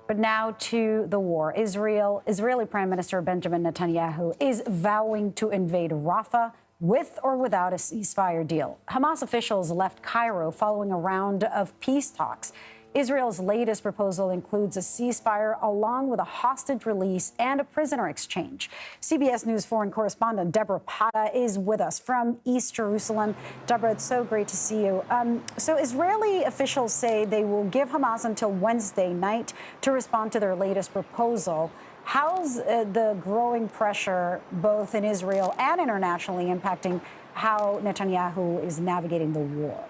But now to the war. Israeli Prime Minister Benjamin Netanyahu is vowing to invade Rafah with or without a ceasefire deal. Hamas officials left Cairo following a round of peace talks. Israel's latest proposal includes a ceasefire along with a hostage release and a prisoner exchange. CBS News foreign correspondent Debora Patta is with us from East Jerusalem. Debora, it's so great to see you. So Israeli officials say they will give Hamas until Wednesday night to respond to their latest proposal. How's the growing pressure, both in Israel and internationally, impacting how Netanyahu is navigating the war?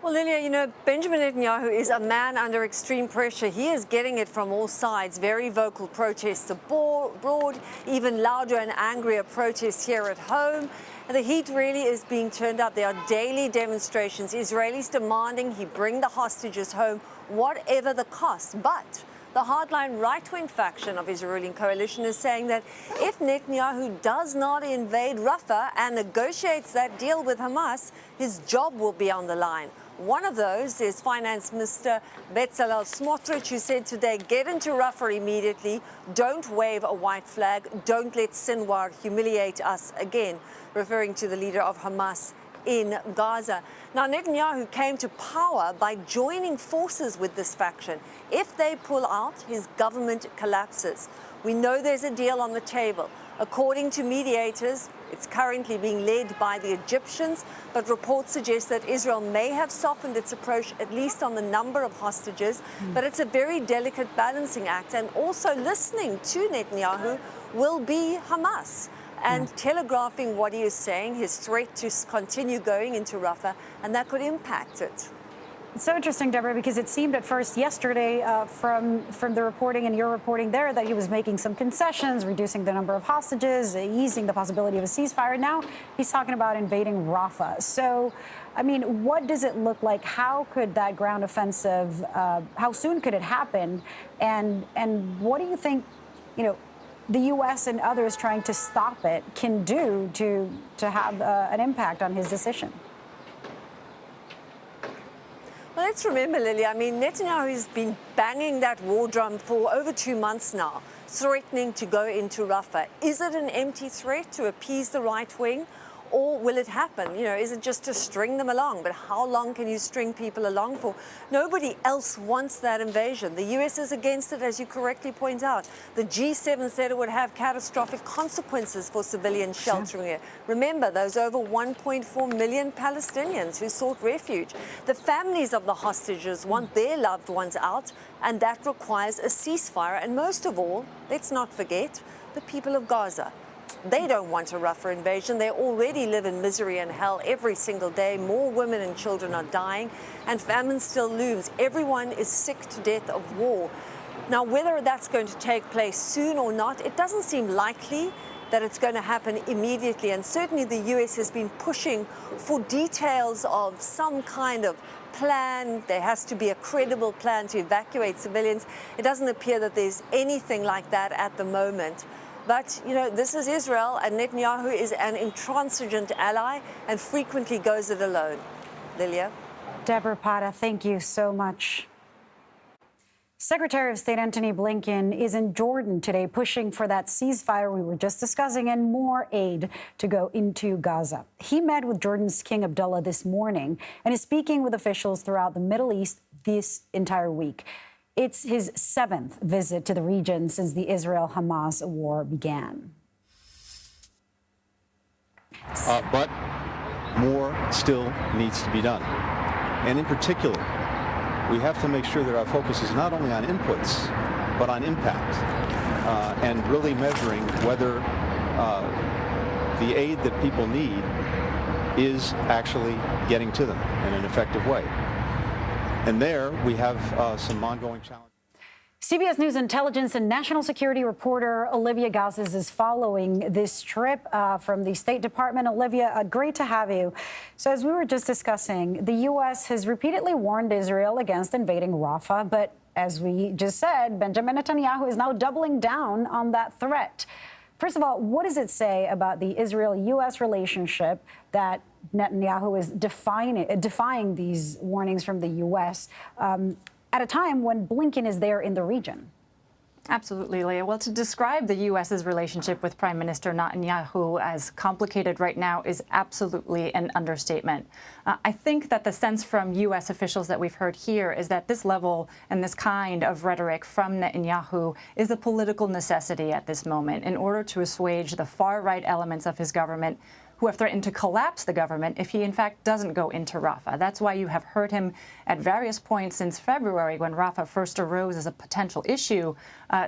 Well, Lilia, you know, Benjamin Netanyahu is a man under extreme pressure. He is getting it from all sides. Very vocal protests abroad, even louder and angrier protests here at home. And the heat really is being turned up. There are daily demonstrations. Israelis demanding he bring the hostages home, whatever the cost. But the hardline right-wing faction of Israeli coalition is saying that if Netanyahu does not invade Rafah and negotiates that deal with Hamas, his job will be on the line. One of those is Finance Minister Bezalel Smotrich, who said today, get into Rafah immediately, don't wave a white flag, don't let Sinwar humiliate us again, referring to the leader of Hamas in Gaza. Now, Netanyahu came to power by joining forces with this faction. If they pull out, his government collapses. We know there's a deal on the table. According to mediators, it's currently being led by the Egyptians, but reports suggest that Israel may have softened its approach, at least on the number of hostages. But it's a very delicate balancing act. And also listening to Netanyahu will be Hamas and telegraphing what he is saying, his threat to continue going into Rafah, and that could impact it. It's so interesting, Debora, because it seemed at first yesterday from the reporting and your reporting there that he was making some concessions, reducing the number of hostages, easing the possibility of a ceasefire. Now he's talking about invading Rafah. So, I mean, what does it look like? How could that ground offensive, how soon could it happen? And what do you think, you know, the U.S. and others trying to stop it can do to have an impact on his decision? Well, let's remember, Lily, I mean, Netanyahu has been banging that war drum for over 2 months now, threatening to go into Rafah. Is it an empty threat to appease the right wing? Or will it happen? You know, is it just to string them along? But how long can you string people along for? Nobody else wants that invasion. The U.S. is against it, as you correctly point out. The G7 said it would have catastrophic consequences for civilian sheltering here. Remember, those over 1.4 million Palestinians who sought refuge. The families of the hostages want their loved ones out, and that requires a ceasefire. And most of all, let's not forget, the people of Gaza. They don't want a Rafah invasion. They already live in misery and hell every single day. More women and children are dying, and famine still looms. Everyone is sick to death of war. Now, whether that's going to take place soon or not, it doesn't seem likely that it's going to happen immediately. And certainly the U.S. has been pushing for details of some kind of plan. There has to be a credible plan to evacuate civilians. It doesn't appear that there's anything like that at the moment. But, you know, this is Israel, and Netanyahu is an intransigent ally and frequently goes it alone. Lilia? Debora Patta, thank you so much. Secretary of State Antony Blinken is in Jordan today pushing for that ceasefire we were just discussing and more aid to go into Gaza. He met with Jordan's King Abdullah this morning and is speaking with officials throughout the Middle East this entire week. It's his 7th visit to the region since the Israel-Hamas war began. But more still needs to be done. And in particular, we have to make sure that our focus is not only on inputs, but on impact, and really measuring whether the aid that people need is actually getting to them in an effective way. And there we have some ongoing challenges. CBS News intelligence and national security reporter Olivia Gazis is following this trip from the State Department. Olivia, great to have you. So as we were just discussing, the U.S. has repeatedly warned Israel against invading Rafah. But as we just said, Benjamin Netanyahu is now doubling down on that threat. First of all, what does it say about the Israel-U.S. relationship that Netanyahu is defying these warnings from the U.S. At a time when Blinken is there in the region. Absolutely, Leah. Well, to describe the U.S.'s relationship with Prime Minister Netanyahu as complicated right now is absolutely an understatement. I think that the sense from U.S. officials that we've heard here is that this level and this kind of rhetoric from Netanyahu is a political necessity at this moment in order to assuage the far-right elements of his government who have threatened to collapse the government if he, in fact, doesn't go into Rafah. That's why you have heard him at various points since February, when Rafah first arose as a potential issue,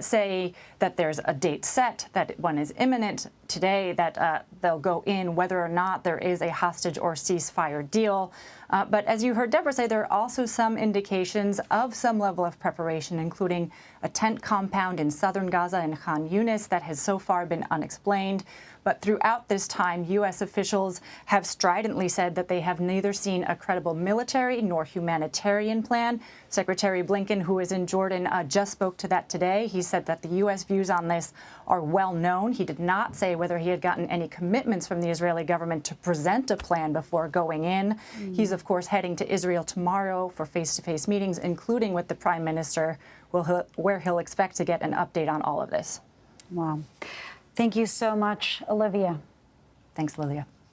say that there's a date set, that one is imminent today, that they'll go in whether or not there is a hostage or ceasefire deal. But as you heard Deborah say, there are also some indications of some level of preparation, including a tent compound in southern Gaza and Khan Yunis that has so far been unexplained. But throughout this time, U.S. officials have stridently said that they have neither seen a credible military nor humanitarian plan. Secretary Blinken, who is in Jordan, just spoke to that today. He said that the U.S. views on this are well known. He did not say whether he had gotten any commitments from the Israeli government to present a plan before going in. He's, of course, heading to Israel tomorrow for face-to-face meetings, including with the Prime Minister, where he'll expect to get an update on all of this. Wow. Thank you so much, Olivia. Thanks, Lilia.